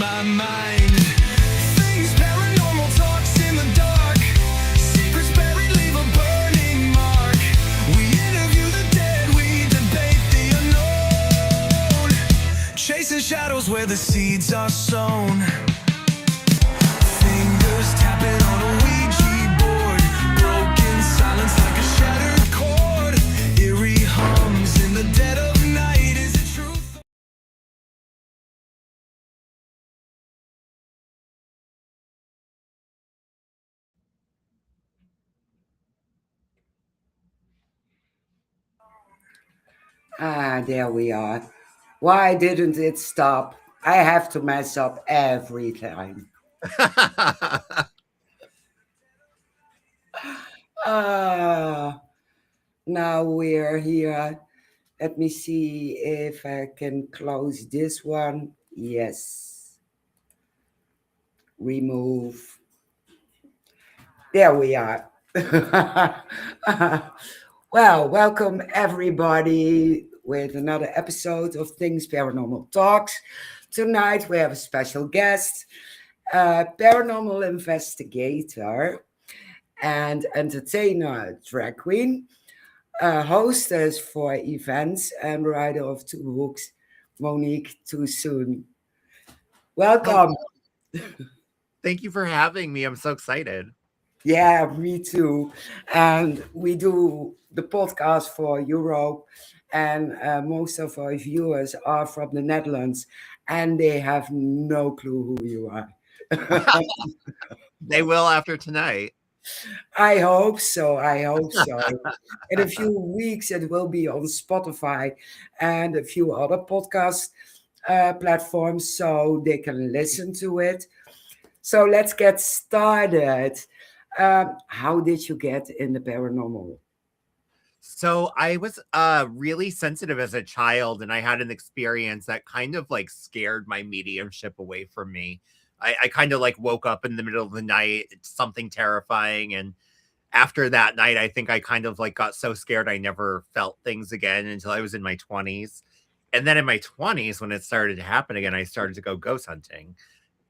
my mind. Things paranormal talks in the dark. Secrets buried leave a burning mark. We interview the dead, we debate the unknown. Chasing shadows where the seeds are sown. Fingers tapping on a Ouija board. Broken silence like a shattered chord. Eerie hums in the dead of night. Is it truth? There we are. Why didn't it stop? I have to mess up every time. Ah, now we're here. Let me see if I can close this one. Yes. Remove. There we are. Well, welcome everybody with another episode of Things Paranormal Talks. Tonight we have a special guest, a paranormal investigator and entertainer, drag queen, a hostess for events, and writer of two books, Monique Toosoon. Hello. Welcome. Thank you for having me. I'm so excited. Yeah, me too. And we do the podcast for Europe, and most of our viewers are from the Netherlands, and they have no clue who you are. They will after tonight. I hope so. I hope so. In a few weeks, it will be on Spotify and a few other podcast platforms so they can listen to it. So let's get started. How did you get in the paranormal? So I was really sensitive as a child, and I had an experience that kind of like scared my mediumship away from me. I kind of like woke up in the middle of the night, something terrifying, and after that night, I think I kind of like got so scared I never felt things again until I was in my 20s. And then in my 20s, when it started to happen again, I started to go ghost hunting.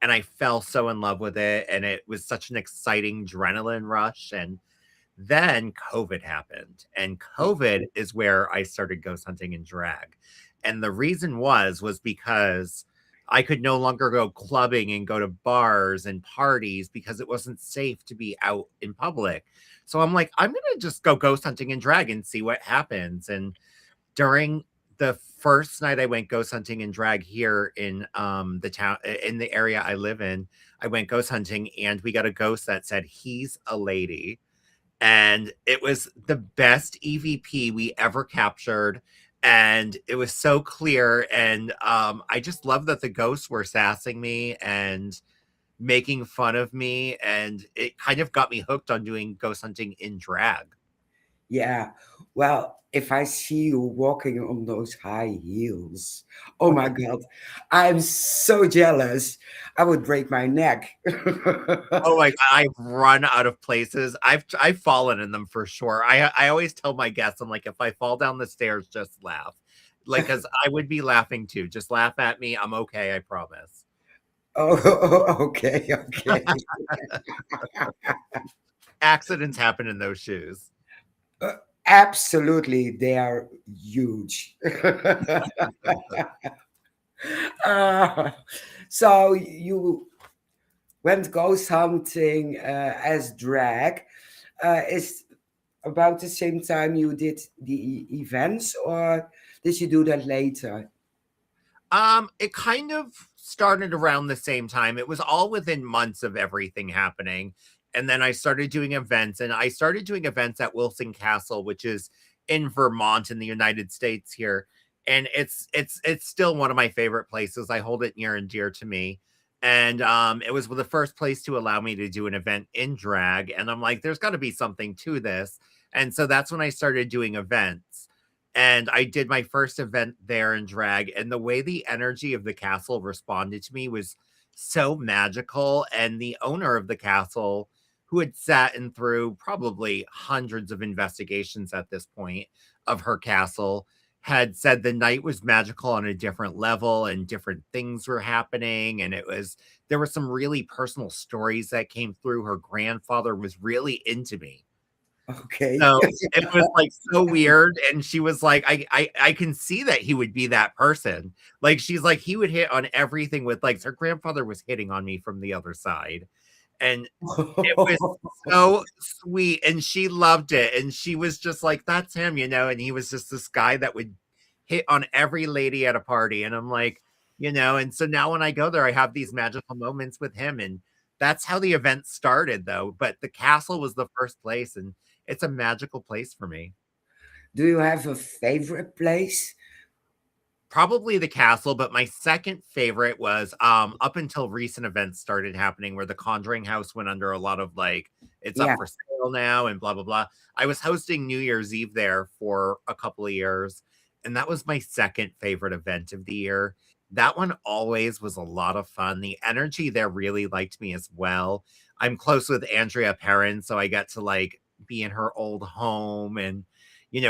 And I fell so in love with it. And it was such an exciting adrenaline rush. And then COVID happened. And COVID is where I started ghost hunting in drag. And the reason was because I could no longer go clubbing and go to bars and parties because it wasn't safe to be out in public. So I'm like, I'm going to just go ghost hunting in drag and see what happens. And during the first night I went ghost hunting in drag here in the town in the area I live in, I went ghost hunting and we got a ghost that said he's a lady. And it was the best EVP we ever captured. And it was so clear. And I just love that the ghosts were sassing me and making fun of me. And it kind of got me hooked on doing ghost hunting in drag. Yeah. Well, if I see you walking on those high heels, oh my God, I'm so jealous. I would break my neck. Oh my God, I've run out of places. I've fallen in them for sure. I always tell my guests, I'm like, if I fall down the stairs, just laugh. Like, because I would be laughing too. Just laugh at me. I'm okay, I promise. Oh, okay, okay. Accidents happen in those shoes. Uh, Absolutely, they are huge. Uh, so you went ghost hunting as drag. Is about the same time you did the events, or did you do that later? It kind of started around the same time. It was all within months of everything happening. And then I started doing events, and I started doing events at Wilson Castle, which is in Vermont in the United States here. And it's still one of my favorite places. I hold it near and dear to me. And it was the first place to allow me to do an event in drag. And I'm like, there's got to be something to this. And so that's when I started doing events. And I did my first event there in drag, and the way the energy of the castle responded to me was so magical. And the owner of the castle, who had sat in through probably hundreds of investigations at this point of her castle, had said the night was magical on a different level and different things were happening. And there were some really personal stories that came through. Her grandfather was really into me. Okay. So it was like so weird. And she was like, I can see that he would be that person. Like, she's like, he would hit on everything with like her grandfather was hitting on me from the other side. And it was so sweet, and she loved it, and she was just like, "That's him," and he was just this guy that would hit on every lady at a party, and I'm like, and so now when I go there, I have these magical moments with him, and that's how the event started, though, but the castle was the first place, and it's a magical place for me. Do you have a favorite place? Probably the castle, but my second favorite was, up until recent events started happening where the Conjuring house went under a lot of, like, it's up Yeah. for sale now and blah, blah, blah. I was hosting New Year's Eve there for a couple of years, and that was my second favorite event of the year. That one always was a lot of fun. The energy there really liked me as well. I'm close with Andrea Perrin, so I get to, like, be in her old home and,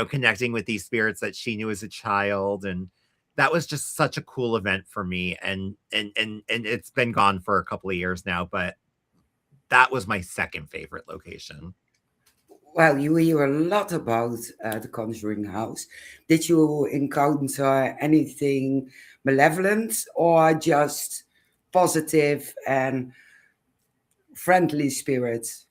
connecting with these spirits that she knew as a child, and that was just such a cool event for me, and it's been gone for a couple of years now, but that was my second favorite location. Well, you hear a lot about the Conjuring House. Did you encounter anything malevolent or just positive and friendly spirits?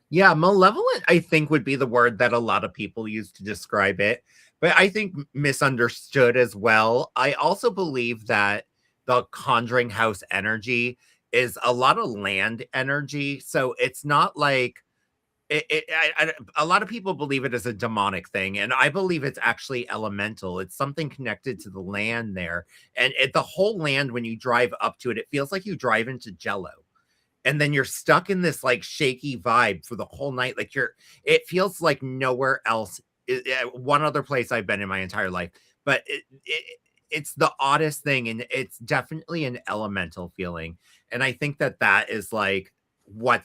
Yeah, malevolent, I think, would be the word that a lot of people use to describe it, but I think misunderstood as well. I also believe that the Conjuring House energy is a lot of land energy, so it's not like a lot of people believe it as a demonic thing, and I believe it's actually elemental. It's something connected to the land there, and the whole land, when you drive up to it, it feels like you drive into Jello, and then you're stuck in this like shaky vibe for the whole night. Like it feels like nowhere else. One other place I've been in my entire life, but it's the oddest thing, and it's definitely an elemental feeling. And I think that is like what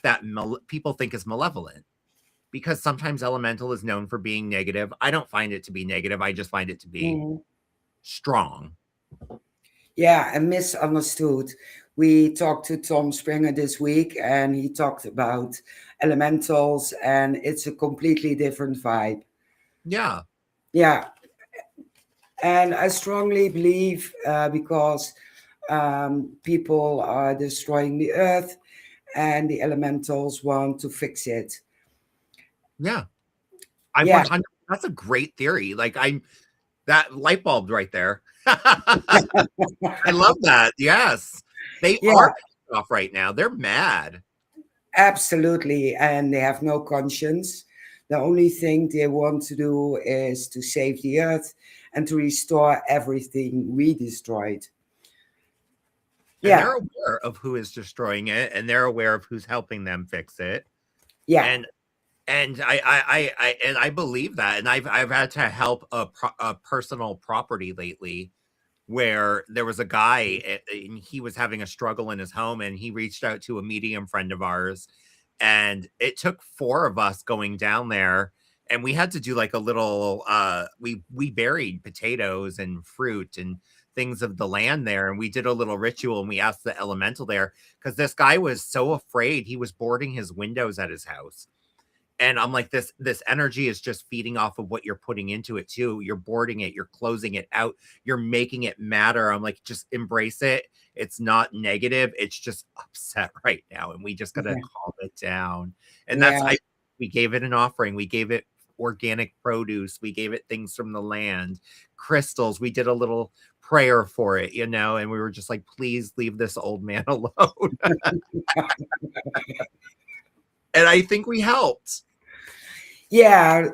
people think is malevolent, because sometimes elemental is known for being negative. I don't find it to be negative. I just find it to be Mhm. strong. Yeah, and misunderstood. We talked to Tom Springer this week, and he talked about elementals, and it's a completely different vibe. Yeah. Yeah, and I strongly believe because people are destroying the earth, and the elementals want to fix it. Yeah. I Yeah, 100 That's a great theory. Like, that light bulb right there. I love that. Yes. They yeah, are pissed off right now. They're mad. absolutely. And they have no conscience. The only thing they want to do is to save the earth and to restore everything we destroyed. And Yeah, they're aware of who is destroying it, and they're aware of who's helping them fix it. yeah, And I believe that. And I've had to help a personal property lately where there was a guy, and he was having a struggle in his home, and he reached out to a medium friend of ours, and it took four of us going down there, and we had to do like a little we buried potatoes and fruit and things of the land there, and we did a little ritual, and we asked the elemental there, because this guy was so afraid. He was boarding his windows at his house, and I'm like, this energy is just feeding off of what you're putting into it too. You're boarding it, you're closing it out, you're making it matter. I'm like, just embrace it. It's not negative. It's just upset right now. And we just gotta yeah, calm it down. And yeah, we gave it an offering. We gave it organic produce. We gave it things from the land, crystals. We did a little prayer for it, and we were just like, please leave this old man alone. And I think we helped. yeah.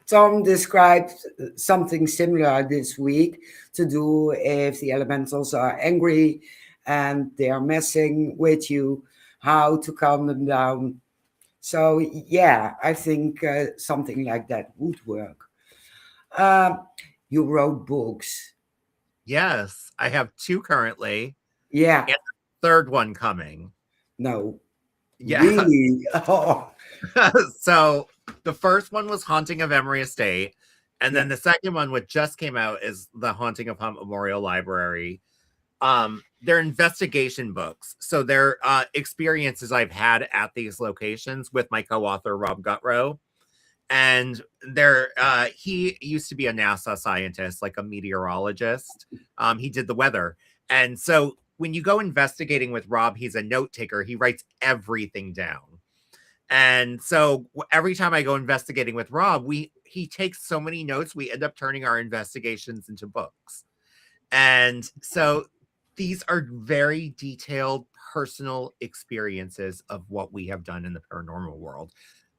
Tom described something similar this week to do if the elementals are angry and they are messing with you, how to calm them down. So, yeah, I think something like that would work. Um, you wrote books. Yes, I have 2 currently, Yeah, and a third one coming. no, Yeah. really. Oh, So, the first one was Haunting of Emery Estate, And Yeah. then the second one, which just came out, is The Haunting of Hunt Memorial Library. They're investigation books. So they're experiences I've had at these locations with my co-author, Rob Gutrow. And he used to be a NASA scientist, like a meteorologist. He did the weather. And so when you go investigating with Rob, he's a note taker. He writes everything down. And so every time I go investigating with Rob, he takes so many notes, we end up turning our investigations into books. And so these are very detailed personal experiences of what we have done in the paranormal world.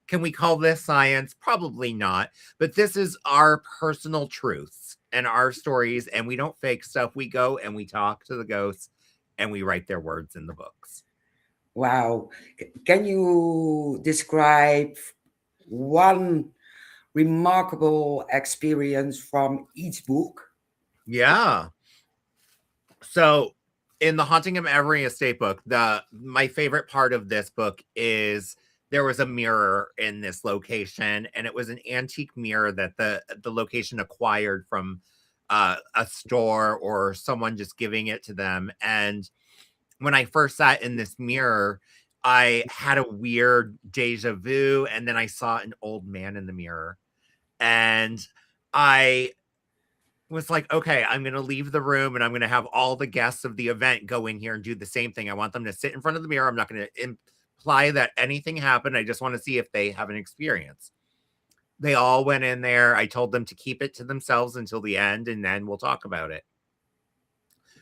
Can we call this science? Probably not. But this is our personal truths and our stories. And we don't fake stuff. We go and we talk to the ghosts and we write their words in the books. Wow. Can you describe one remarkable experience from each book? Yeah. So in the Haunting of Every Estate book, my favorite part of this book is there was a mirror in this location, and it was an antique mirror that the location acquired from a store or someone just giving it to them. And when I first sat in this mirror, I had a weird deja vu, and then I saw an old man in the mirror, and I was like, okay, I'm going to leave the room and I'm going to have all the guests of the event go in here and do the same thing. I want them to sit in front of the mirror. I'm not going to imply that anything happened. I just want to see if they have an experience. They all went in there. I told them to keep it to themselves until the end and then we'll talk about it.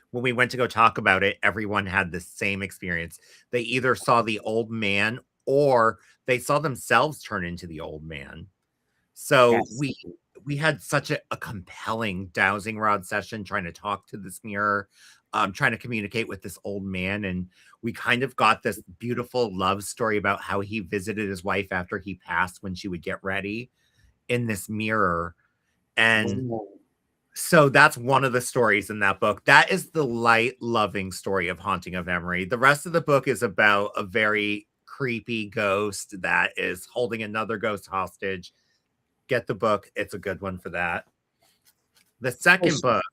When we went to go talk about it, everyone had the same experience. They either saw the old man or they saw themselves turn into the old man. So Yes. we had such a compelling dowsing rod session trying to talk to this mirror, trying to communicate with this old man. And we kind of got this beautiful love story about how he visited his wife after he passed when she would get ready in this mirror. And Wow. so that's one of the stories in that book. That is the light, loving story of Haunting of Emery. The rest of the book is about a very creepy ghost that is holding another ghost hostage. Get the book. It's a good one for that. The second book,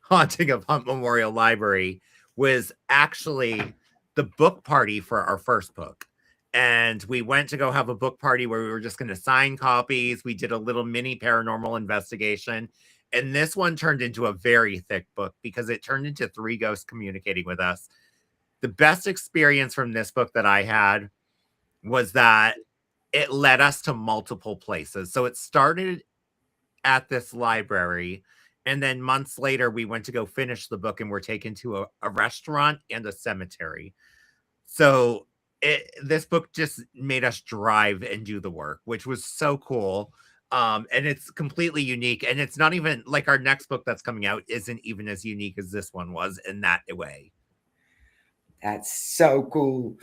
Haunting of Hunt Memorial Library, was actually the book party for our first book. And we went to go have a book party where we were just going to sign copies. We did a little mini paranormal investigation. And this one turned into a very thick book because it turned into 3 ghosts communicating with us. The best experience from this book that I had was that it led us to multiple places. So it started at this library, and then months later, we went to go finish the book and were taken to a restaurant and a cemetery. So this book just made us drive and do the work, which was so cool. And it's completely unique. And it's not even like our next book that's coming out isn't even as unique as this one was in that way. That's so cool.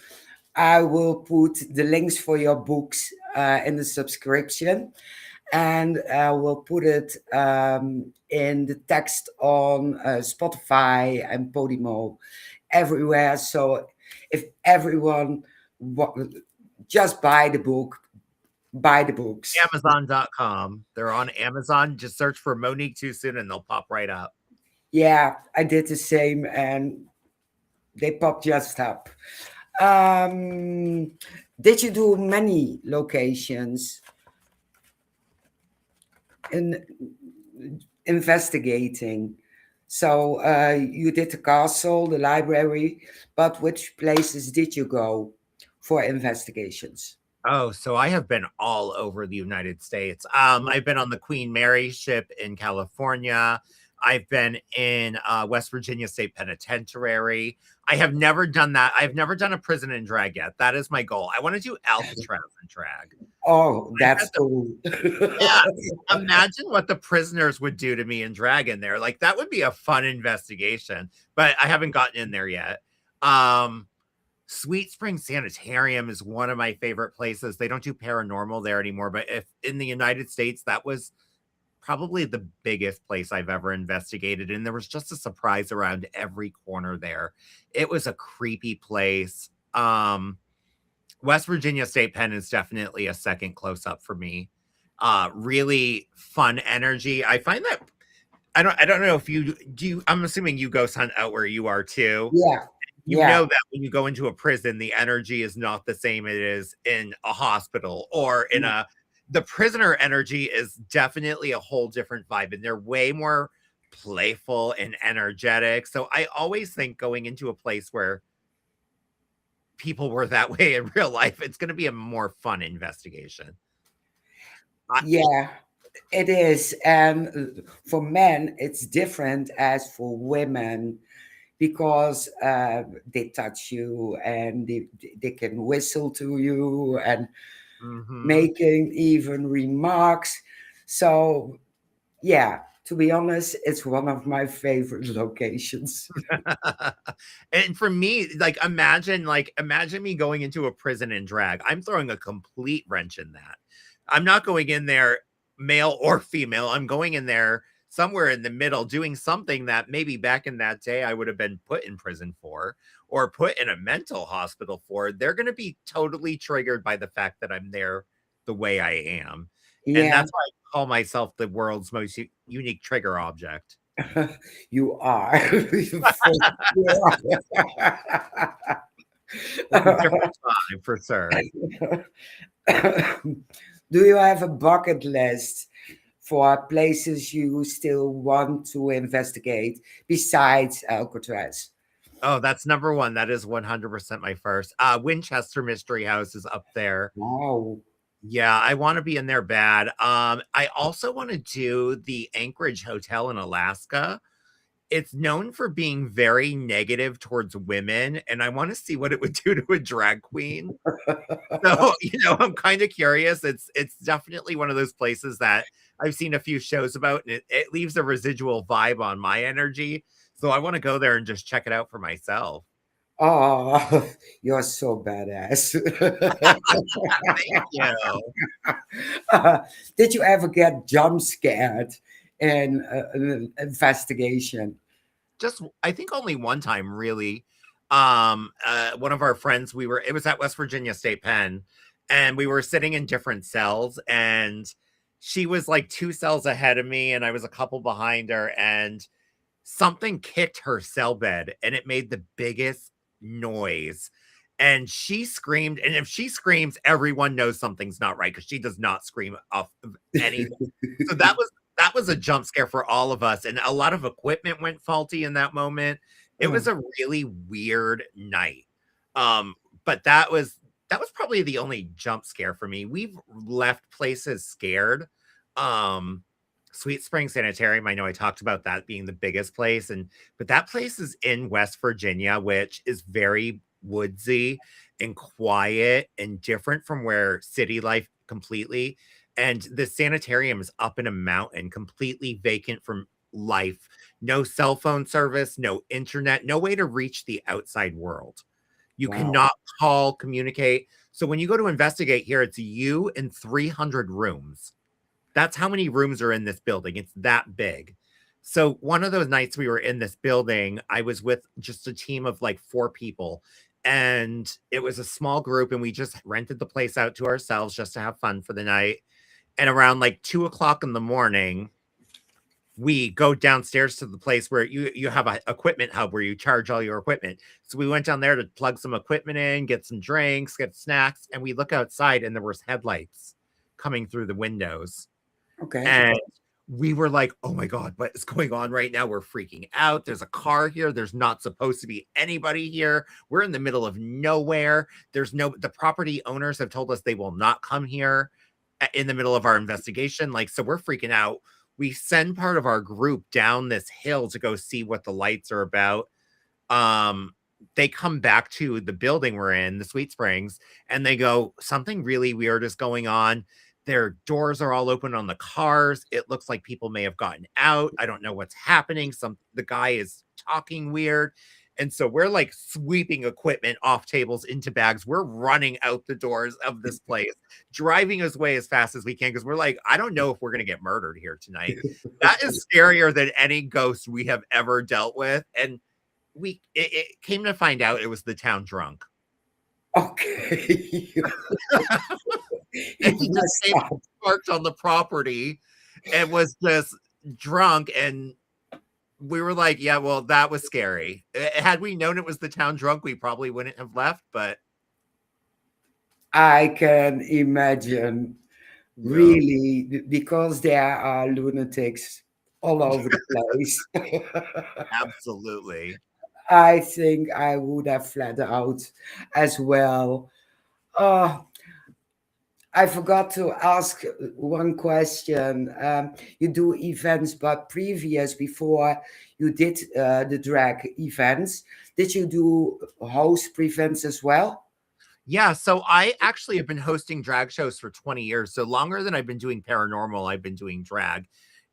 I will put the links for your books in the subscription, and I will put it in the text on Spotify and Podimo, everywhere. So if everyone just buy the book, buy the books. Amazon.com. They're on Amazon. Just search for Monique Toosoon and they'll pop right up. Yeah, I did the same, and they pop just up. Did you do many locations in investigating? So you did the castle, the library, but which places did you go for investigations? Oh, so I have been all over the United States. I've been on the Queen Mary ship in California. I've been in West Virginia State Penitentiary. I have never done that. I've never done a prison and drag yet. That is my goal. I want to do Alcatraz and drag. Oh, that's cool. Yeah, imagine what the prisoners would do to me in drag in there. Like that would be a fun investigation, but I haven't gotten in there yet. Sweet Spring Sanitarium is one of my favorite places. They don't do paranormal there anymore, but if in the United States, that was probably the biggest place I've ever investigated. And there was just a surprise around every corner there. It was a creepy place. West Virginia State Pen is definitely a second close up for me. really fun energy. I find that I don't know if you do. I'm assuming you ghost hunt out where you are too. Yeah, You yeah, know that when you go into a prison, the energy is not the same it is in a hospital or in a the prisoner energy is definitely a whole different vibe, and they're way more playful and energetic. So I always think going into a place where people were that way in real life, it's going to be a more fun investigation. I, yeah. It is, and for men, it's different as for women because they touch you and they can whistle to you and Mhm. making even remarks. So, yeah, to be honest, it's one of my favorite locations. And for me, imagine me going into a prison in drag. I'm throwing a complete wrench in that. I'm not going in there male or female. I'm going in there somewhere in the middle doing something that maybe back in that day I would have been put in prison for or put in a mental hospital for. They're going to be totally triggered by the fact that I'm there the way I am. And Yeah, that's why I call myself the world's most unique trigger object. you are. For sure. It's a different time for sure. Do you have a bucket list for places you still want to investigate besides Alcatraz? Oh, that's number 1. That is 100% my first. Winchester Mystery House is up there. Wow. Yeah, I wanna be in there bad. I also wanna do the Anchorage Hotel in Alaska. It's known for being very negative towards women, and I wanna see what it would do to a drag queen. So, I'm kinda curious. It's definitely one of those places that I've seen a few shows about, and it leaves a residual vibe on my energy. So I wanna go there and just check it out for myself. Oh, you're so badass. Thank you. Did you ever get jump scared in an investigation? Just I think only one time really. One of our friends, it was at West Virginia State Pen, and we were sitting in different cells, and she was like 2 cells ahead of me, and I was a couple behind her, and something kicked her cell bed, and it made the biggest noise. And she screamed, and if she screams, everyone knows something's not right because she does not scream off of anything. So that was a jump scare for all of us, and a lot of equipment went faulty in that moment. It Oh, was a really weird night. But that was probably the only jump scare for me. We've left places scared. Um, Sweet Spring Sanitarium, I know I talked about that being the biggest place, but that place is in West Virginia, which is very woodsy and quiet and different from where city life completely. And the sanitarium is up in a mountain, completely vacant from life. No cell phone service, no internet, no way to reach the outside world. You wow. cannot call, communicate. So when you go to investigate here, it's you and 300 rooms. That's how many rooms are in this building. It's that big. So one of those nights we were in this building, I was with just a team of like 4 people. And it was a small group, and we just rented the place out to ourselves just to have fun for the night. And around like 2 o'clock in the morning, we go downstairs to the place where you have a equipment hub where you charge all your equipment. So we went down there to plug some equipment in, get some drinks, get snacks, and we look outside and there was headlights coming through the windows. Okay. And we were like, "Oh my god, what is going on right now? We're freaking out. There's a car here. There's not supposed to be anybody here. We're in the middle of nowhere. The property owners have told us they will not come here in the middle of our investigation. Like, so we're freaking out. We send part of our group down this hill to go see what the lights are about. Um, they come back to the building we're in, the Sweet Springs, and they go, something really weird is going on. Their doors are all open on the cars. It looks like people may have gotten out. I don't know what's happening. The guy is talking weird. And so we're like sweeping equipment off tables into bags. We're running out the doors of this place, driving us away as fast as we can because we're like, I don't know if we're going to get murdered here tonight. That is scarier than any ghost we have ever dealt with. And it came to find out it was the town drunk. Okay. He and he just messed came up. parked on the property and was just drunk. And we were like, yeah, well, that was scary. Had we known it was the town drunk, we probably wouldn't have left. But I can imagine, yeah, really, because there are lunatics all over the place. absolutely. I think I would have fled out as well. Oh, I forgot to ask one question. You do events, but before you did the drag events, did you do host events as well? Yeah, so I actually have been hosting drag shows for 20 years. So longer than I've been doing paranormal, I've been doing drag.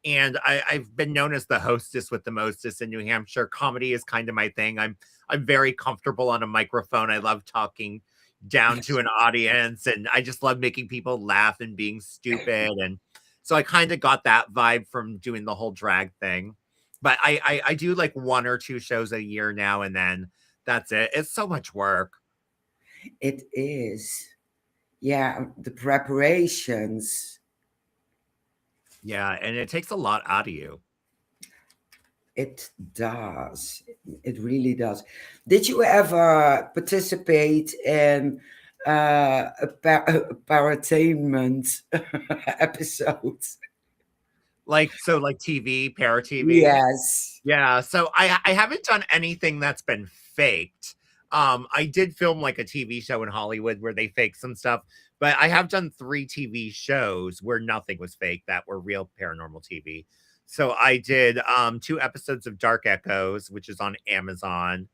And I've been known as the hostess with the mostest in New Hampshire. Comedy is kind of my thing. I'm very comfortable on a microphone. I love talking down to an audience, and I just love making people laugh and being stupid. And so I kind of got that vibe from doing the whole drag thing. But I do like one or two shows a year now, and then that's it. It's so much work. It is. Yeah, the preparations. Yeah, and it takes a lot out of you. It does. It really does. Did you ever participate in a paratainment episode? Like TV, para TV. Yes. Yeah, so I haven't done anything that's been faked. I did film like a TV show in Hollywood where they faked some stuff, but I have done 3 TV shows where nothing was fake that were real paranormal TV. So I did 2 episodes of Dark Echoes, which is on Amazon.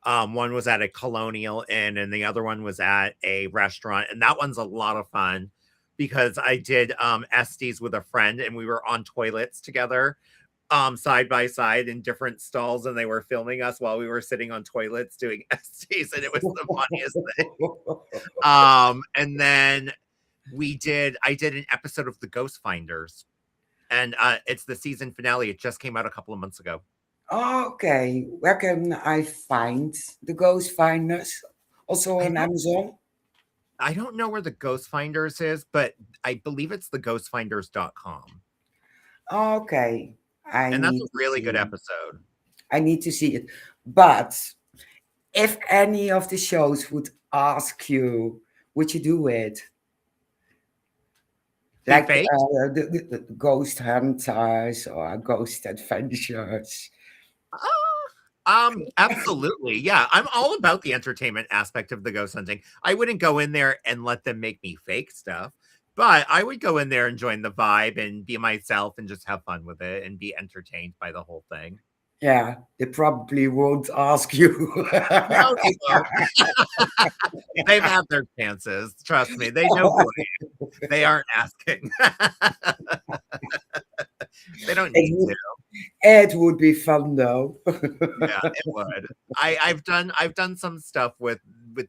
One was at a colonial inn and the other one was at a restaurant. And that one's a lot of fun because I did Estes with a friend and we were on toilets together side by side in different stalls and they were filming us while we were sitting on toilets doing Estes and it was the funniest thing. And then I did an episode of The Ghost Finders and it's the season finale. It just came out a couple of months ago. Okay, where can I find the Ghost Finders? Also I on don't Amazon? I don't know where the Ghost Finders is, but I believe it's theghostfinders.com. Okay, I And that's need a to really good see. episode. I need to see it. But if any of the shows would ask you, would you do it? Be Like fake? the Ghost Hunters or Ghost Adventures? Absolutely. Yeah, I'm all about the entertainment aspect of the ghost hunting. I wouldn't go in there and let them make me fake stuff, but I would go in there and join the vibe and be myself and just have fun with it and be entertained by the whole thing. Yeah, they probably won't ask you. No, they won't. They've had their chances. Trust me. They know who I am. They aren't asking. They don't it, need would, to. it would be fun though. Yeah, it would. I've done some stuff with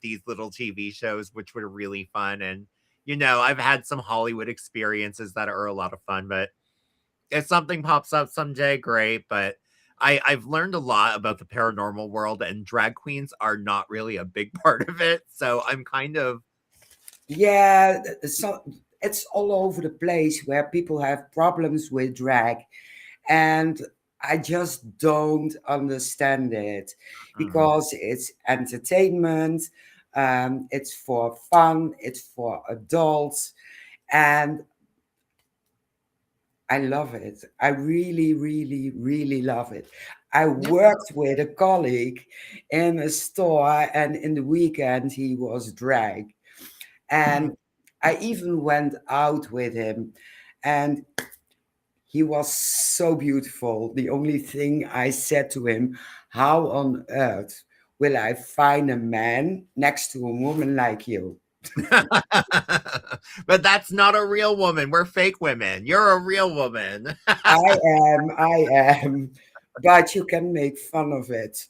these little TV shows which were really fun and I've had some Hollywood experiences that are a lot of fun, but if something pops up someday, great. But I've learned a lot about the paranormal world and drag queens are not really a big part of it. So I'm kind of Yeah, so it's all over the place where people have problems with drag, and I just don't understand it mhm. because it's entertainment, it's for fun, it's for adults, and I love it. I really, really, really love it. I Yeah. worked with a colleague in a store, and in the weekend he was drag. Mhm. And I even went out with him, and he was so beautiful. The only thing I said to him, how on earth will I find a man next to a woman like you? But that's not a real woman. We're fake women. You're a real woman. I am, but you can make fun of it.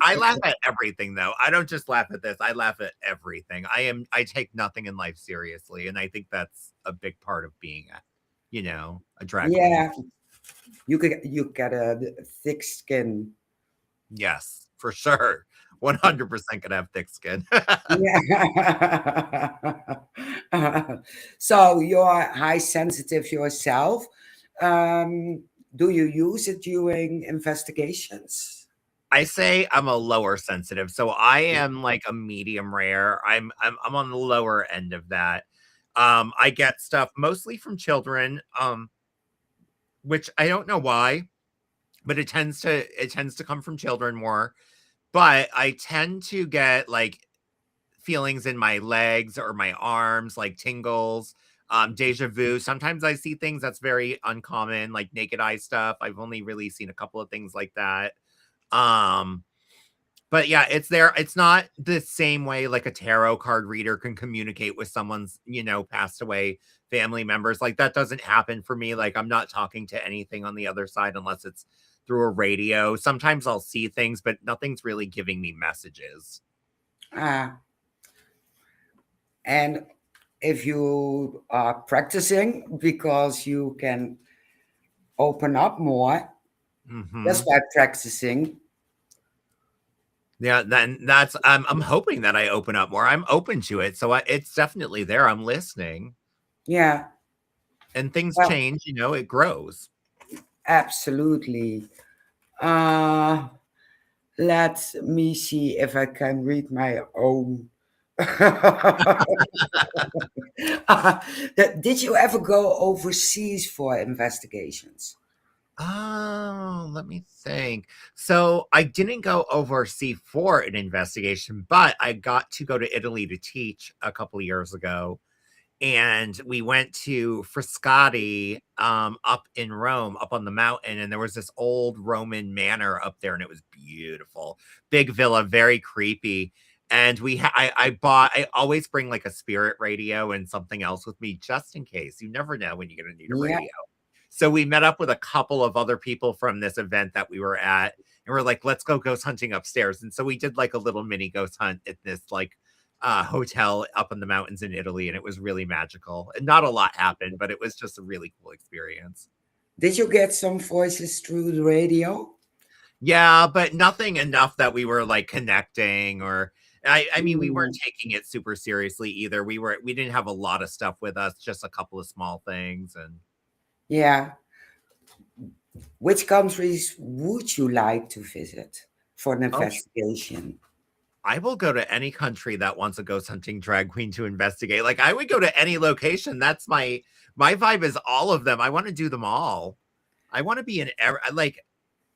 I laugh at everything though. I don't just laugh at this. I laugh at everything. I take nothing in life seriously. And I think that's a big part of being a drag queen. Yeah, you get a thick skin. Yes, for sure. 100% gonna have thick skin. Yeah. So you're high sensitive yourself. Um, do you use it during investigations? I say I'm a lower sensitive, so I am like a medium rare. I'm on the lower end of that. I get stuff mostly from children, which I don't know why, but it tends to come from children more. But I tend to get like feelings in my legs or my arms, like tingles, deja vu. Sometimes I see things that's very uncommon, like naked eye stuff. I've only really seen a couple of things like that. Um, but yeah, it's there. It's not the same way like a tarot card reader can communicate with someone's, passed away family members. Like that doesn't happen for me. Like I'm not talking to anything on the other side unless it's through a radio. Sometimes I'll see things, but nothing's really giving me messages. Uh, and if you are practicing because you can open up more just Hmm. by practicing. Yeah, then that's I'm hoping that I open up more. I'm open to it. So it's definitely there. I'm listening. Yeah, And things well, change, it grows. absolutely. Uh, let me see if I can read my own. Did you ever go overseas for investigations? Oh, let me think. So I didn't go overseas for an investigation, but I got to go to Italy to teach a couple of years ago. And we went to Frascati up in Rome, up on the mountain, and there was this old Roman manor up there, and it was beautiful. Big villa, very creepy. And I always bring like a spirit radio and something else with me just in case. You never know when you're gonna need a Yeah. radio. So we met up with a couple of other people from this event that we were at, and we're like, let's go ghost hunting upstairs. And so we did like a little mini ghost hunt at this like hotel up in the mountains in Italy, and it was really magical. And not a lot happened, but it was just a really cool experience. Did you get some voices through the radio? Yeah, but nothing enough that we were like connecting or I mean we weren't Mm, taking it super seriously either. We didn't have a lot of stuff with us, just a couple of small things. And yeah. Which countries would you like to visit for an oh, investigation? I will go to any country that wants a ghost hunting drag queen to investigate. Like I would go to any location. That's my vibe is all of them. I want to do them all. I want to be in like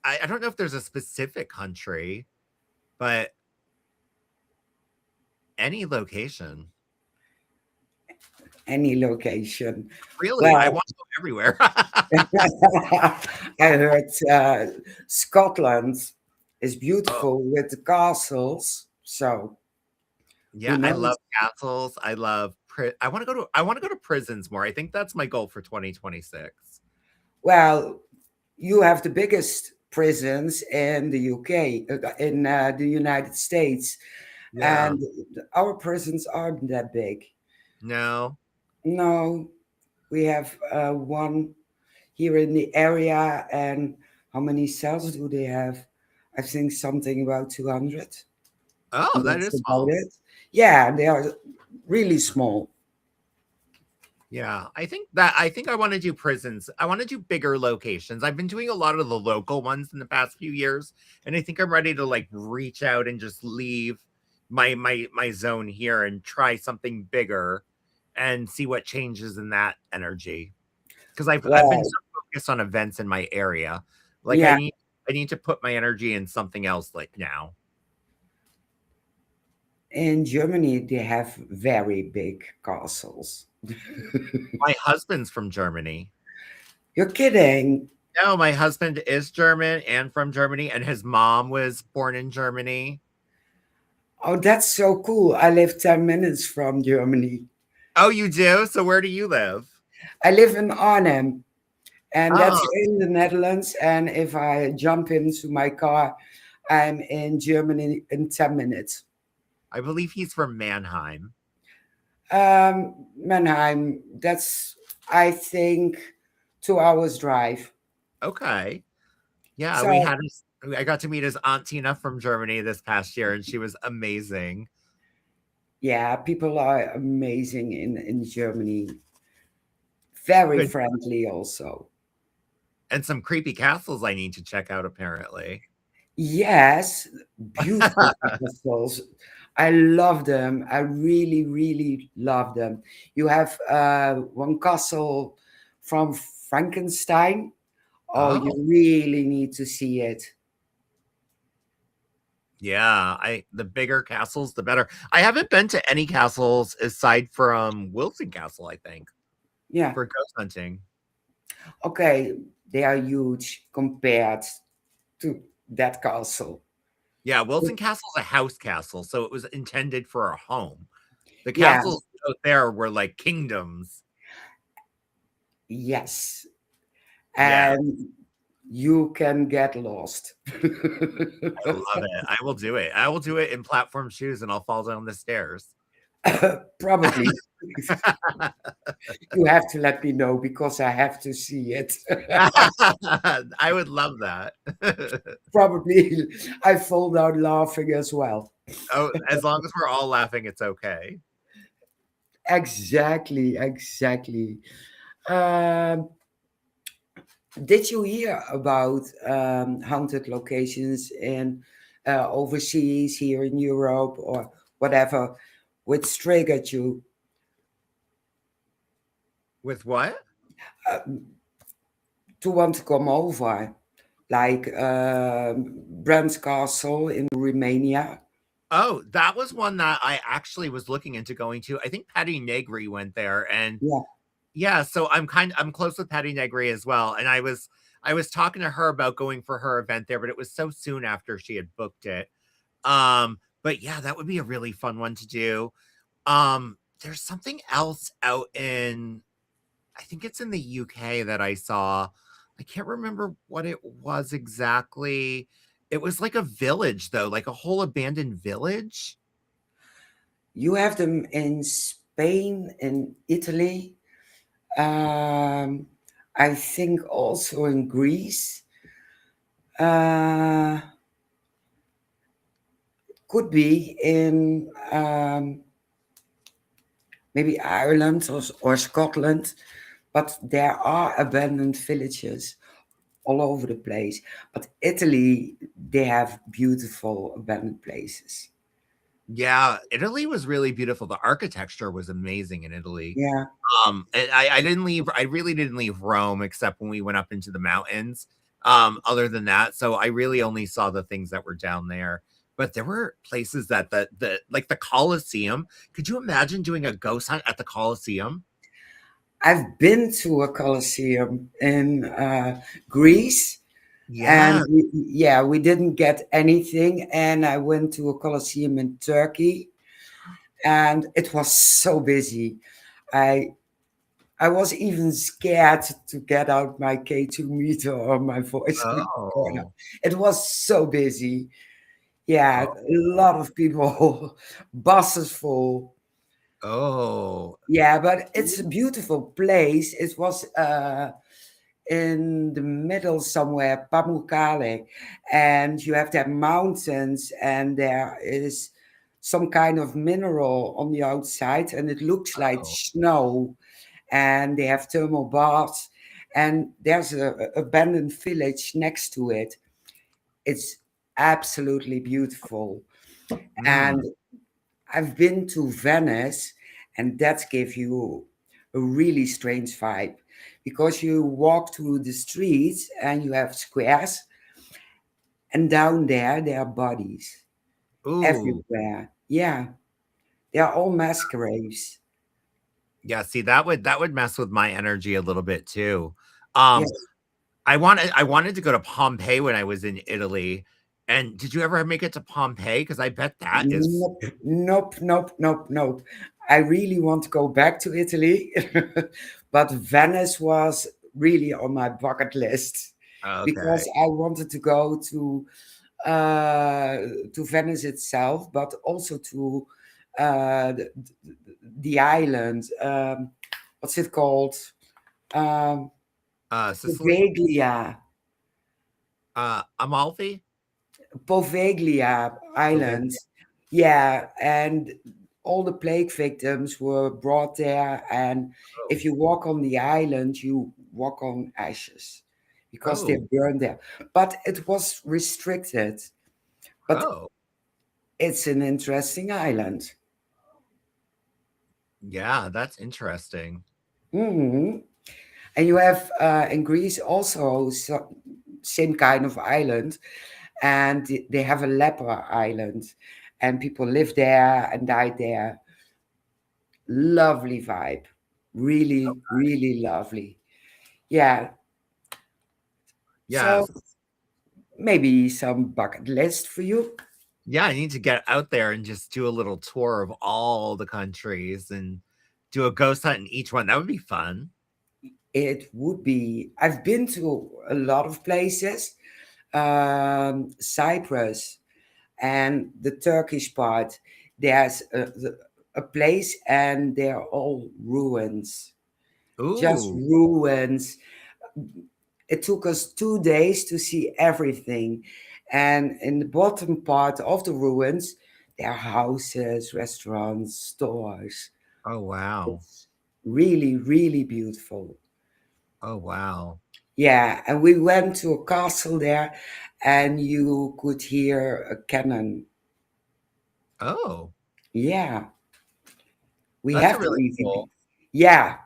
I don't know if there's a specific country, but any location. Any location. Really, I Well, want to go everywhere. I heard Scotland is Oh, beautiful with the castles. So who yeah, I knows? love castles. I want to go to prisons more. I think that's my goal for 2026. Well, you have the biggest prisons in the UK, in the United States, Yeah. and our prisons aren't that big. No. No, we have one here in the area, and how many cells do they have? I think something about 200, Oh, and that that's is about small. it. Yeah, they are really small. Yeah, I think I want to do prisons. I want to do bigger locations. I've been doing a lot of the local ones in the past few years, and I think I'm ready to like reach out and just leave my zone here and try something bigger and see what changes in that energy. Because I've been so Well, focused on events in my area. Like yeah, I need to put my energy in something else like now. in Germany they have very big castles. My husband's from Germany. You're kidding. No, my husband is German and from Germany, and his mom was born in Germany. Oh, that's so cool. I live 10 minutes from Germany. Oh, you do? So where do you live? I live in Arnhem, and that's Oh, in the Netherlands. And if I jump into my car, I'm in Germany in 10 minutes. I believe he's from Mannheim. Mannheim, that's, I think, 2 hours drive. Okay. Yeah, So, I got to meet his aunt Tina from Germany this past year, and she was amazing. Yeah, people are amazing in Germany. Very Good. friendly also. And some creepy castles I need to check out apparently. Yes, beautiful castles. I love them. I really, really love them. You have one castle from Frankenstein. Oh, you Oh. really need to see it. Yeah, I the bigger castles, the better. I haven't been to any castles aside from Wilson Castle, I think, Yeah. for ghost hunting. Okay, they are huge compared to that castle. Yeah, Wilson Castle's a house castle, so it was intended for a home. The Yeah, castles out there were like kingdoms. yes. Yeah, And you can get lost. I love it. I will do it. I will do it in platform shoes and I'll fall down the stairs. Probably. You have to let me know because I have to see it. I would love that. Probably I fall down laughing as well. Oh, as long as we're all laughing, it's okay. Exactly, exactly. Um, did you hear about haunted locations in overseas, here in Europe or whatever, which triggered you With what? uh, to want to come over? Like Brand's Castle in Romania. Oh, that was one that I actually was looking into going to. I think Patty Negri went there, and Yeah, yeah, so I'm close with Patty Negri as well, and I was talking to her about going for her event there, but it was so soon after she had booked it. But yeah, that would be a really fun one to do. There's something else out in I think it's in the UK that I saw. I can't remember what it was exactly. It was like a village though, like a whole abandoned village. you have them in Spain and Italy. Um, I think also in Greece. Uh, could be in maybe Ireland or Scotland, but there are abandoned villages all over the place. But Italy, they have beautiful abandoned places. Yeah, Italy was really beautiful. The architecture was amazing in Italy. Yeah. And I didn't leave I really didn't leave Rome except when we went up into the mountains. Other than that, so I really only saw the things that were down there. But there were places that the like the Colosseum. Could you imagine doing a ghost hunt at the Colosseum? I've been to a Colosseum in Greece, and Yeah. yeah, we didn't get anything. And I went to a Colosseum in Turkey, and it was so busy. I I was even scared to get out my K2 meter or my voice recorder. Oh. It was so busy. Yeah, a Oh. lot of people, buses full. Oh. Yeah, but it's a beautiful place. It was in the middle somewhere, Pamukkale, and you have that mountains, and there is some kind of mineral on the outside, and it looks like Oh. snow. And they have thermal baths, and there's a abandoned village next to it. It's absolutely beautiful. And Mm. I've been to Venice, and that gives you a really strange vibe because you walk through the streets and you have squares, and down there are bodies Ooh. everywhere. Yeah, they are all mass graves. Yeah, see, that would mess with my energy a little bit too. Um, Yes. I wanted to go to Pompeii when I was in Italy. And did you ever make it to Pompeii? Because I bet that is Nope, nope, nope, nope, nope. I really want to go back to Italy, but Venice was really on my bucket list okay. because I wanted uh, to Venice itself, but also to uh, the, the island. What's it called? Um, Sicily? Poveglia, Amalfi? Poveglia Okay. Island. Yeah, and all the plague victims were brought there, and Oh. if you walk on the island, you walk on ashes because they're Oh. burned there. But it was restricted. But Oh. it's an interesting island. Yeah, that's interesting. Hmm. And you have in Greece also same kind of island, and they have a leper island, and people live there and died there. Lovely vibe, really, really lovely. Yeah. So Yes. maybe some bucket list for you. Yeah, I need to get out there and just do a little tour of all the countries and do a ghost hunt in each one. That would be fun. It would be. I've been to a lot of places, Cyprus and the Turkish part. There's a place, and they're all ruins, just Ooh. ruins. It took us 2 days to see everything. And in the bottom part of the ruins, there are houses, restaurants, stores. Oh, wow. It's really, really beautiful. Oh, wow. Yeah, and we went to a castle there, and you could hear a cannon. Oh, Yeah, we that's have a the really EVP. cool. Yeah,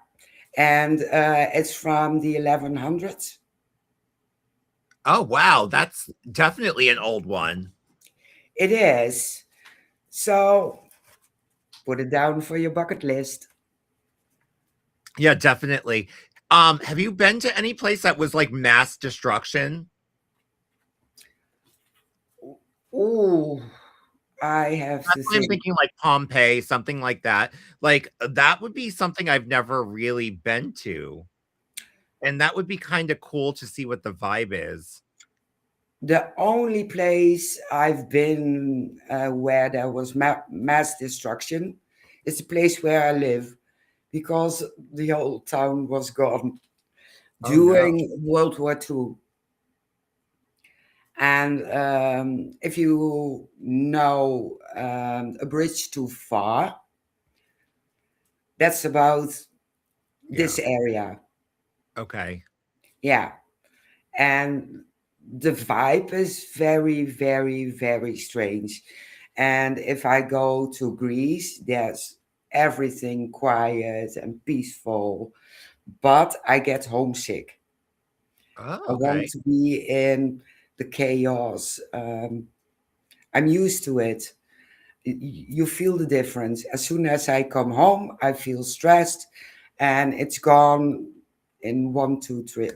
and it's from the 1100s. Oh, wow. That's definitely an old one. It is. So put it down for your bucket list. Yeah, definitely. Have you been to any place that was like mass destruction? Ooh, I have That's to why I'm think. thinking like Pompeii, something like that. Like that would be something I've never really been to. And that would be kind of cool to see what the vibe is. The only place I've been where there was mass destruction is the place where I live, because the whole town was gone Oh no. during World War II. And if you know A Bridge Too Far, that's about Yeah. this area. Okay. Yeah. And the vibe is very, very, very strange. And if I go to Greece, there's everything quiet and peaceful, but I get homesick. Oh, I want okay. to be in the chaos. I'm used to it. You feel the difference. As soon as I come home, I feel stressed, and it's gone in 1, 2, 3,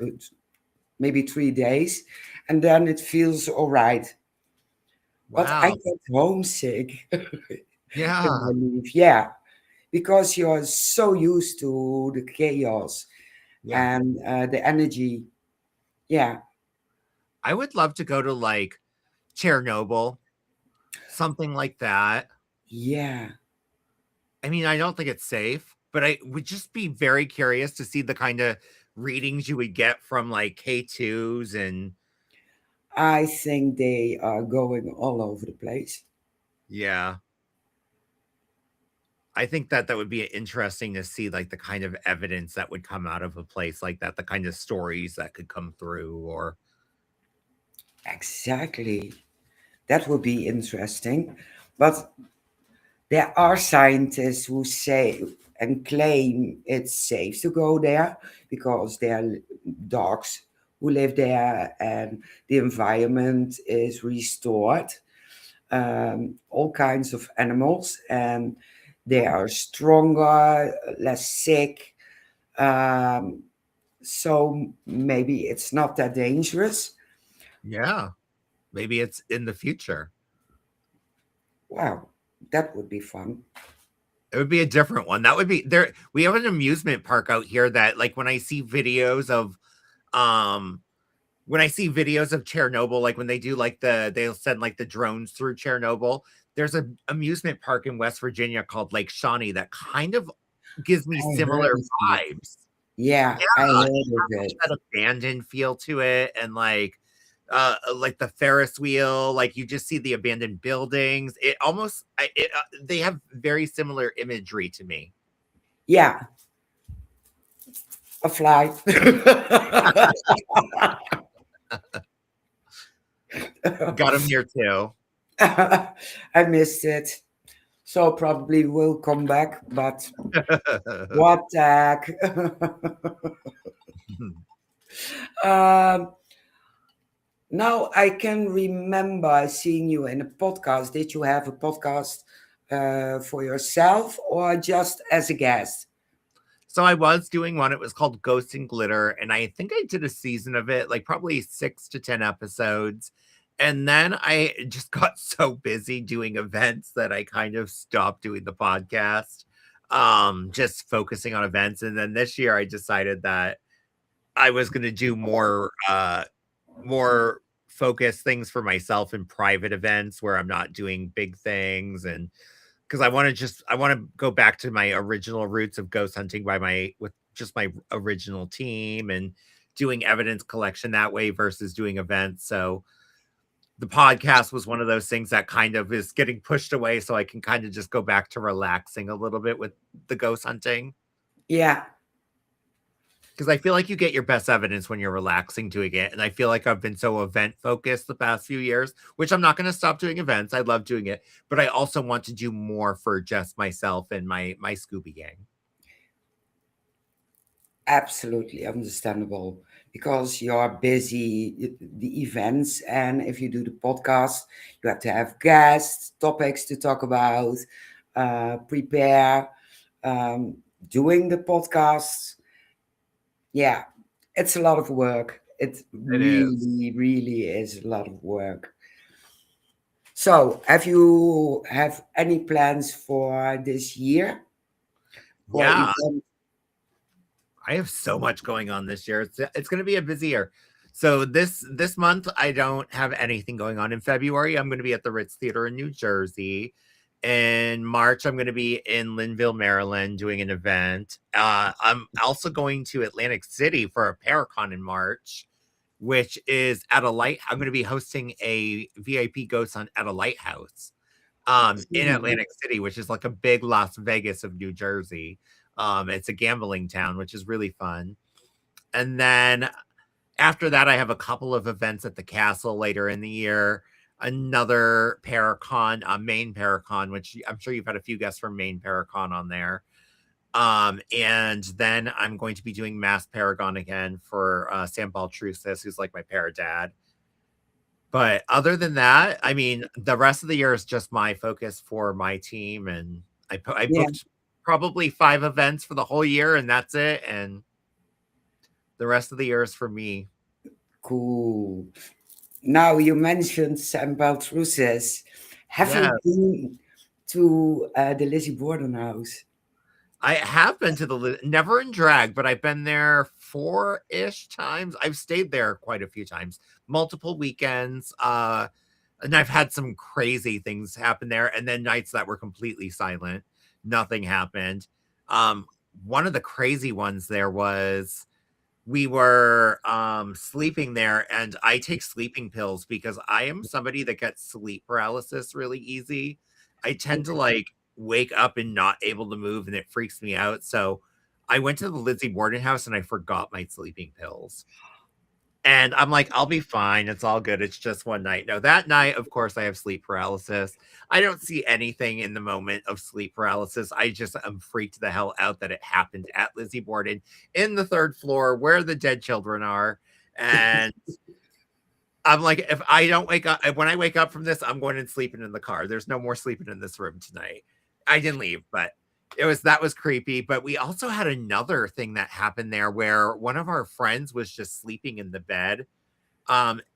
maybe 3 days, and then it feels all right. But I Wow. get homesick if I Yeah. leave. Yeah, because you're so used to the chaos Yeah. and the energy. Yeah, I would love to go to like Chernobyl, something like that. yeah. I mean, I don't think it's safe, but I would just be very curious to see the kind of readings you would get from like K2s and I think they are going all over the place. yeah. I think that that would be interesting to see like the kind of evidence that would come out of a place like that, the kind of stories that could come through or Exactly. That would be interesting. But there are scientists who say and claim it's safe to go there because there are dogs who live there, and the environment is restored. All kinds of animals, and they are stronger, less sick. Um, so maybe it's not that dangerous. yeah, maybe it's in the future. Wow, that would be fun. It would be a different one. That would be there. We have an amusement park out here that like um when I see videos of Chernobyl, like when they do like they'll send like the drones through Chernobyl. There's a amusement park in West Virginia called Lake Shawnee that kind of gives me I heard similar of it. vibes. Yeah, I Yeah, heard of it. that abandoned feel to it and like like the Ferris wheel, like you just see the abandoned buildings. It almost, they have very similar imagery to me. Yeah, a fly. Got them here too. I missed it. So probably will come back, but what the heck? um, Now I can remember seeing you in a podcast. Did you have a podcast for yourself or just as a guest? So I was doing one. It was called Ghost and Glitter, and I think I did a season of it, like probably 6 to 10 episodes. And then I just got so busy doing events that I kind of stopped doing the podcast, just focusing on events. And then this year I decided that I was going to do more focused things for myself in private events where I'm not doing big things, and because I want to go back to my original roots of ghost hunting with just my original team and doing evidence collection that way versus doing events. So the podcast was one of those things that kind of is getting pushed away so I can kind of just go back to relaxing a little bit with the ghost hunting. Yeah, Because I feel like you get your best evidence when you're relaxing doing it. And I feel like I've been so event focused the past few years, which I'm not going to stop doing events. I love doing it. But I also want to do more for just myself and my Scooby gang. absolutely understandable because you're busy the events, and if you do the podcast, you have to have guests, topics to talk about, prepare, um, doing the podcast. Yeah, it's a lot of work. It It is. really, really is a lot of work. So, have you have any plans for this year for Yeah. event? I have so much going on this year. It's going to be a busy year. So this month I don't have anything going on. In February, I'm going to be at the Ritz Theater in New Jersey. In March, I'm going to be in Linville, Maryland, doing an event. I'm also going to Atlantic City for a Paracon in March, which is at a light. I'm going to be hosting a VIP ghost hunt at a lighthouse in Mhm. Atlantic City, which is like a big Las Vegas of New Jersey. It's a gambling town, which is really fun. And then after that, I have a couple of events at the castle later in the year. Another Paracon, Maine Paracon, which I'm sure you've had a few guests from Maine Paracon on there. And then I'm going to be doing Mass Paragon again for Sam Baltrusis, who's like my para dad. But other than that, I mean, the rest of the year is just my focus for my team, and I Yeah, booked probably 5 events for the whole year, and that's it. And the rest of the year is for me. cool. Now you mentioned Sam Baltrusis. Have Yeah, you been to the Lizzie Borden house? I have been to never in drag, but I've been there 4-ish times. I've stayed there quite a few times, multiple weekends. And I've had some crazy things happen there, and then nights that were completely silent. Nothing happened. Um, One of the crazy ones there was we were sleeping there, and I take sleeping pills because I am somebody that gets sleep paralysis really easy. I tend to like wake up and not able to move, and it freaks me out. So I went to the Lizzie Borden house and I forgot my sleeping pills. And I'm like, I'll be fine. It's all good. It's just one night. No, that night, of course, I have sleep paralysis. I don't see anything in the moment of sleep paralysis. I just am freaked the hell out that it happened at Lizzie Borden in the 3rd floor where the dead children are. And I'm like, if I don't wake up, when I wake up from this, I'm going and sleeping in the car. There's no more sleeping in this room tonight. I didn't leave, but that was creepy. But we also had another thing that happened there where one of our friends was just sleeping in the bed.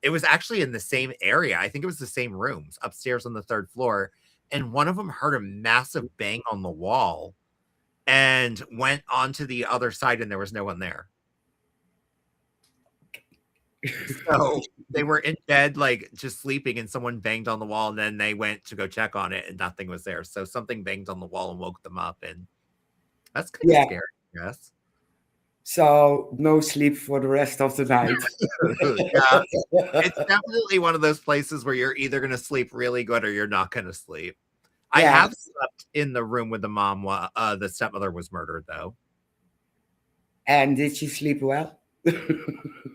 It was actually in the same area. I think it was the same rooms upstairs on the 3rd floor. And one of them heard a massive bang on the wall and went onto the other side, and there was no one there. So they were in bed, like just sleeping, and someone banged on the wall, and then they went to go check on it, and nothing was there. So something banged on the wall and woke them up, and that's kind of Yeah. scary, I guess. So no sleep for the rest of the night. Yeah, it's definitely one of those places where you're either going to sleep really good or you're not going to sleep. I Yeah. have slept in the room with the mom while the stepmother was murdered, though. And did you sleep well?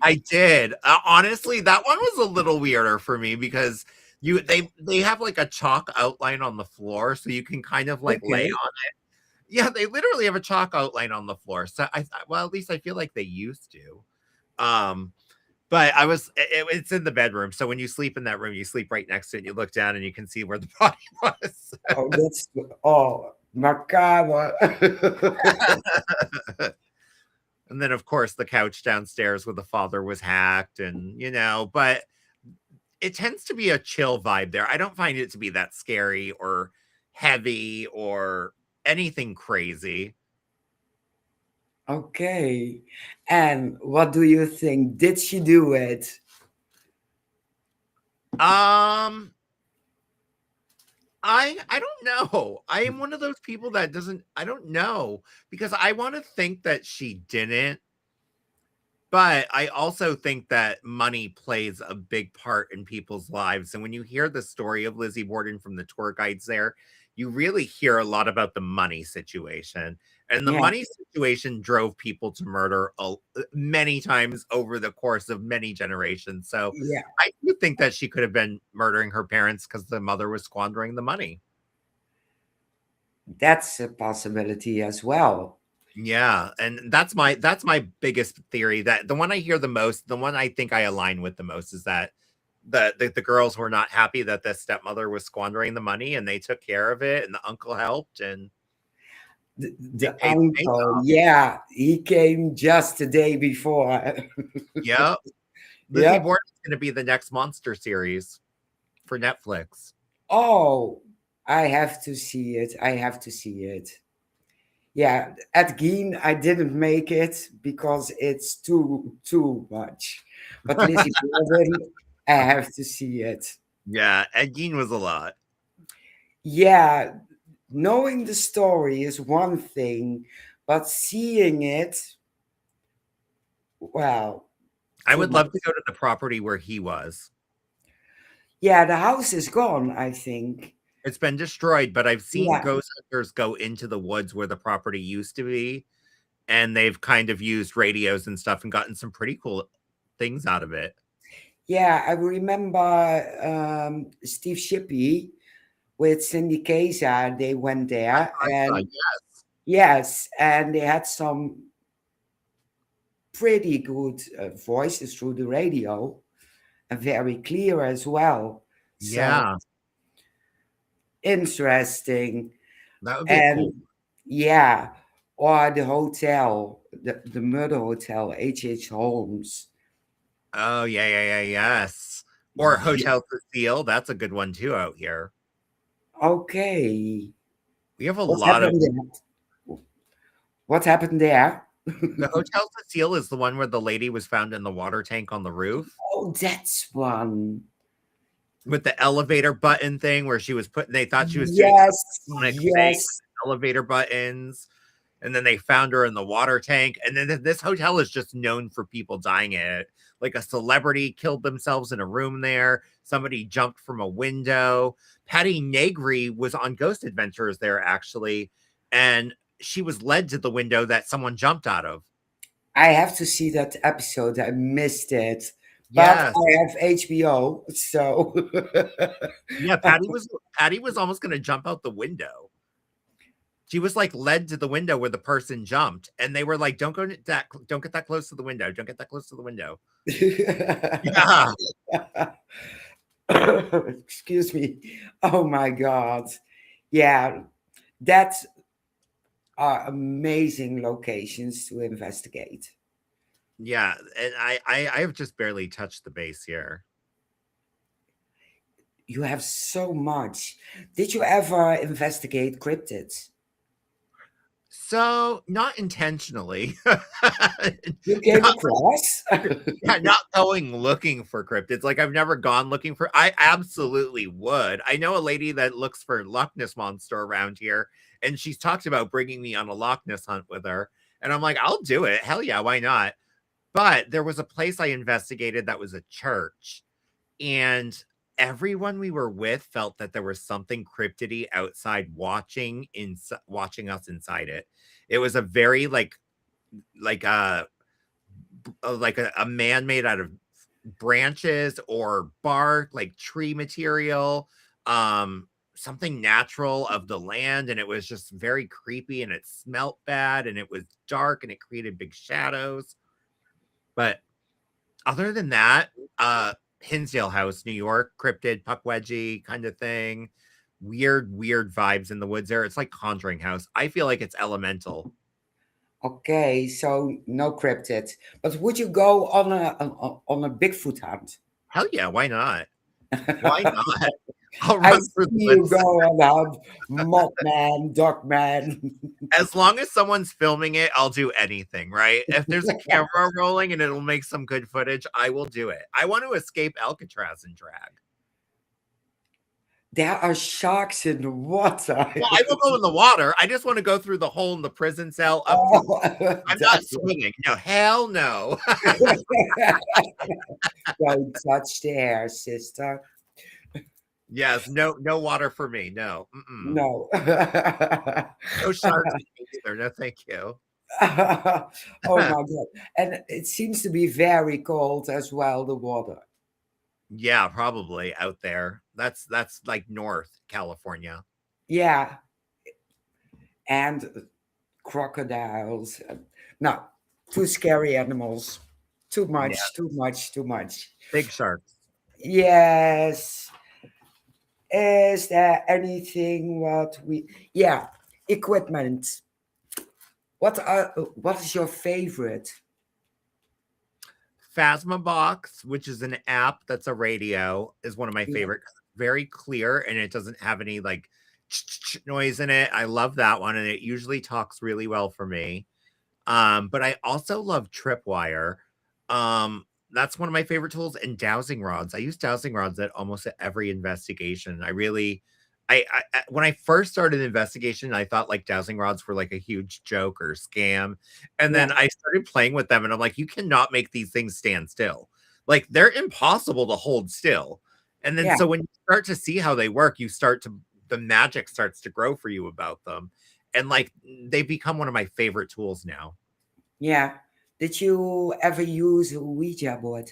I did. Honestly, that one was a little weirder for me because they have like a chalk outline on the floor, so you can kind of like lay Okay. on. Yeah, they literally have a chalk outline on the floor. So I thought, well, at least I feel like they used to. Um, but it's in the bedroom. So when you sleep in that room, you sleep right next to it. You look down and you can see where the body was. Oh, that's macabre. And then of course the couch downstairs where the father was hacked and but it tends to be a chill vibe there. I don't find it to be that scary or heavy or anything crazy. Okay. And what do you think? Did she do it? Um I don't know. I am one of those people that doesn't I don't know because I want to think that she didn't, but I also think that money plays a big part in people's lives. And when you hear the story of Lizzie Borden from the tour guides there, you really hear a lot about the money situation. And the Yeah. money situation drove people to murder many times over the course of many generations. So Yeah. I do think that she could have been murdering her parents because the mother was squandering the money. That's a possibility as well. Yeah, and that's my biggest theory, that the one I hear the most, the one I think I align with the most is that the girls were not happy that the stepmother was squandering the money and they took care of it and the uncle helped and they The paid the maid uncle, off. yeah, he came just the day before. Yep. Lizzie Yep. Borden is going to be the next monster series for Netflix. Oh, I have to see it. I have to see it. Yeah, at Geen, I didn't make it because it's too much. But Lizzie Borden, I have to see it. Yeah, Ed Gein was a lot. Yeah, knowing the story is one thing, but seeing it, well, I too would much. love to go to the property where he was. Yeah, the house is gone, I think. It's been destroyed, but I've seen Yeah, ghost hunters go into the woods where the property used to be, and they've kind of used radios and stuff and gotten some pretty cool things out of it. yeah, I remember Steve Shippey with Cindy Keza. They went there, and Yes. yes, and they had some pretty good voices through the radio and very clear as well. So Yeah, interesting. that would be a cool. And yeah, or the hotel, the murder hotel, H. Holmes. Oh, yeah, yeah, yeah, yes. Or Yeah, Hotel Cecile, that's a good one too out here. okay. We have a What lot of happened there? What happened there? the Hotel Cecile is the one where the lady was found in the water tank on the roof Oh, that's one. with the elevator button thing where she was putting they thought she was doing Yes, a sonic thing yes. with the elevator buttons. And then they found her in the water tank. And then this hotel is just known for people dying in it. Like a celebrity killed themselves in a room there. Somebody jumped from a window. Patty Negri was on Ghost Adventures there, actually. And she was led to the window that someone jumped out of. I have to see that episode. I missed it. But Yes. I have HBO, so Yeah, Patty was almost gonna jump out the window. She was like led to the window where the person jumped, and they were like, don't get that close to the window. Don't get that close to the window. Yeah. excuse me. Oh my God. Yeah, that's are amazing locations to investigate. Yeah, and I have just barely touched the base here. You have so much. Did you ever investigate cryptids? So, not intentionally. You came Not across? yeah, not going looking for cryptids. Like, I've never gone looking for I absolutely would. I know a lady that looks for Loch Ness monster around here, and she's talked about bringing me on a Loch Ness hunt with her. And I'm like, I'll do it. Hell yeah, why not? But there was a place I investigated that was a church, and everyone we were with felt that there was something cryptidy outside watching us inside it. It was a very like a man made out of branches or bark, like tree material, something natural of the land, and it was just very creepy, and it smelt bad, and it was dark, and it created big shadows. But other than that, Hinsdale House, New York, cryptid, Puckwedgie kind of thing. Weird vibes in the woods there. It's like Conjuring House. I feel like it's elemental. Okay, so no cryptid. But would you go on a Bigfoot hunt? Hell yeah, why not? Why not? I'll I run through see the you woods. go on a hunt, Mothman, Dogman. As long as someone's filming it, I'll do anything, right? If there's a camera rolling and it'll make some good footage, I will do it. I want to escape Alcatraz and drag. There are sharks in the water. Well, I will go in the water. I just want to go through the hole in the prison cell up through. Oh, I'm not swimming. No, hell no. don't touch the hair, sister. Yes, no water for me. No. Mm-mm. No. No sharks either. No, thank you. Oh my God. And it seems to be very cold as well, the water. Yeah, probably out there. That's like North California. Yeah. And crocodiles. No, too scary animals. Too Yeah, much, too much, too much. big sharks. Yes. Is there anything yeah, equipment. What is your favorite? Phasma Box, which is an app that's a radio, is one of my Yeah. favorite. Very clear, and it doesn't have any like noise in it. I love that one, and it usually talks really well for me. But I also love Tripwire. That's one of my favorite tools, and dowsing rods. I use dowsing rods at almost every investigation. I really when I first started investigation, I thought like dowsing rods were like a huge joke or scam. And Yeah, then I started playing with them and I'm like, you cannot make these things stand still. Like they're impossible to hold still. And then yeah, so when you start to see how they work, the magic starts to grow for you about them. And like they become one of my favorite tools now. yeah. Did you ever use a Ouija board?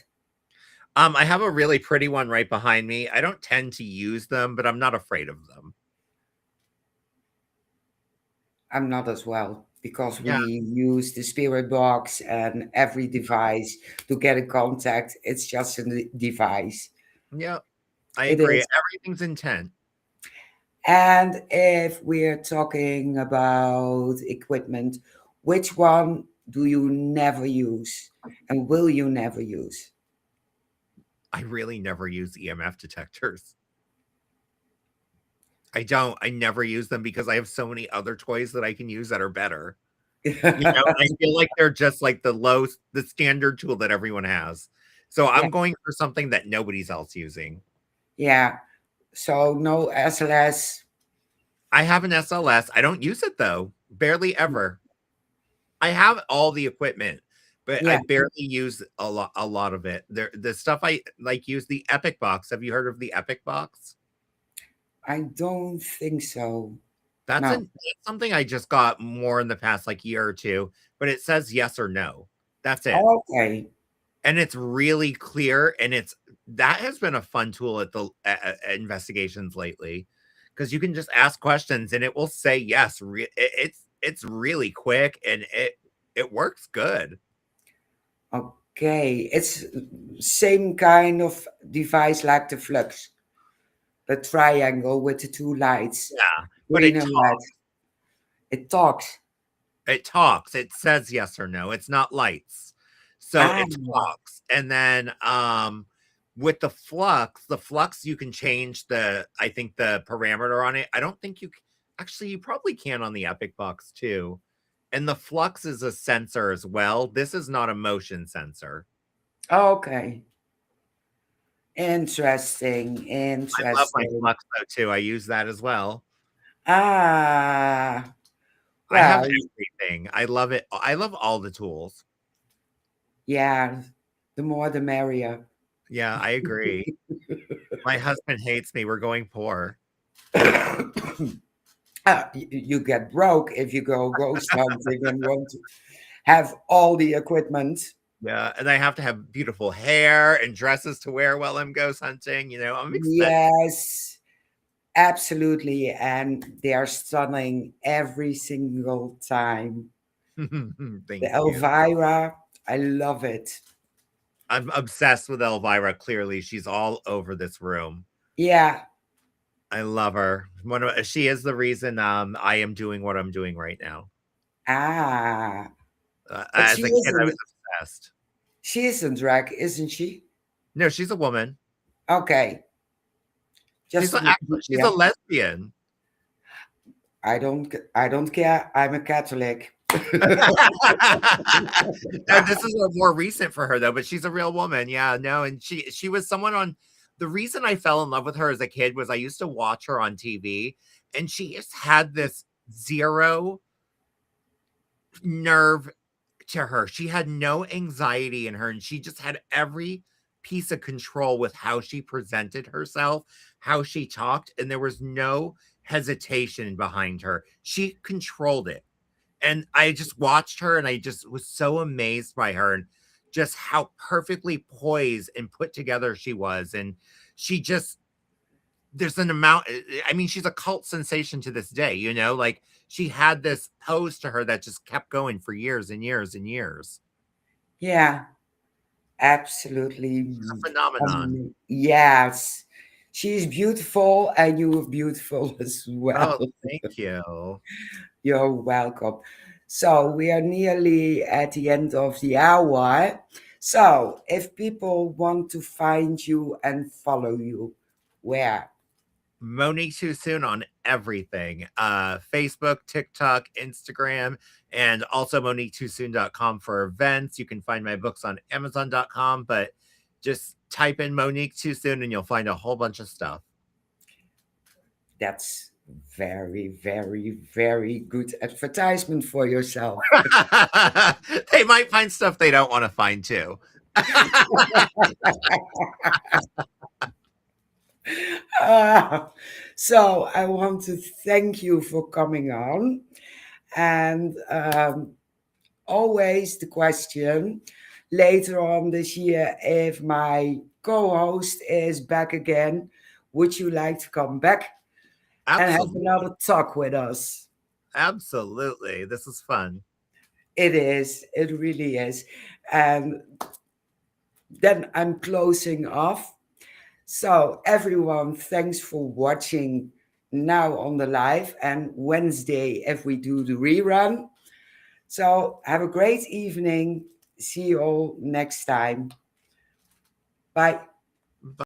I have a really pretty one right behind me. I don't tend to use them, but I'm not afraid of them. I'm not as well because we Yeah, use the spirit box and every device to get in contact. It's just a device. yeah, I It agree. is. Everything's intent. And if we're talking about equipment, which one do you never use and will you never use? I really never use EMF detectors. I don't. I never use them because I have so many other toys that I can use that are better. You know, I feel like they're just like the standard tool that everyone has. So Yeah, I'm going for something that nobody's else using. yeah. So no SLS. I have an SLS. I don't use it though. Barely ever. I have all the equipment, but I Yeah, barely use a lot of it. The stuff I like use the Epic box. Have you heard of the Epic box? I don't think so. That's No. something I just got more in the past like year or two, but it says yes or no. That's it. Okay. And it's really clear, and that has been a fun tool at the investigations lately because you can just ask questions and it will say yes. It's really quick and it works good. Okay. It's same kind of device like the flux, the triangle with the two lights, Yeah, but green and red. It talks. it talks. It says yes or no. It's not lights. So Ah, it talks. And then with the flux you can change I think the parameter on it. I don't think actually you probably can on the Epic box too. And the flux is a sensor as well. This is not a motion sensor. okay. Interesting. I love my Interesting. flux though too. I use that as well. Ah, I have Well, everything. I love it. I love all the tools. yeah, the more the merrier. Yeah, I agree. My husband hates me. We're going poor. You get broke if you go ghost hunting and want to have all the equipment. Yeah, and I have to have beautiful hair and dresses to wear while I'm ghost hunting. I'm expensive. Yes, absolutely. And they are stunning every single time. The Thank you. Elvira, I love it. I'm obsessed with Elvira. Clearly, she's all over this room. Yeah. I love her. She is the reason I am doing what I'm doing right now. Ah. But As a kid, I was obsessed. she isn't drag, isn't she? No, she's a woman. Okay. Just to be She's a clear. lesbian. I don't care. I'm a Catholic. No, this is more recent for her though, but she's a real woman. Yeah, no, and she was someone on. The reason I fell in love with her as a kid was I used to watch her on TV, and she just had this zero nerve to her. She had no anxiety in her, and she just had every piece of control with how she presented herself, how she talked, and there was no hesitation behind her. She controlled it. And I just watched her and I just was so amazed by her and just how perfectly poised and put together she was. And she just, there's an amount, I mean, she's a cult sensation to this day, like she had this pose to her that just kept going for years and years and years. Yeah, absolutely. She's a phenomenon. Yes. She's beautiful and you're beautiful as well. Oh, thank you. You're welcome. So we are nearly at the end of the hour. So if people want to find you and follow you, where? Monique Toosoon on everything. Facebook, TikTok, Instagram, and also MoniqueToosoon.com for events. You can find my books on Amazon.com, but just type in Monique Toosoon and you'll find a whole bunch of stuff. That's very, very, very good advertisement for yourself. They might find stuff they don't want to find too. So I want to thank you for coming on. And always the question later on this year, if my co-host is back again, would you like to come back and have Absolutely. another talk with us? Absolutely. This is fun. It is. It really is. And then I'm closing off. So, everyone, thanks for watching now on the live and Wednesday if we do the rerun. So, have a great evening. See you all next time. Bye.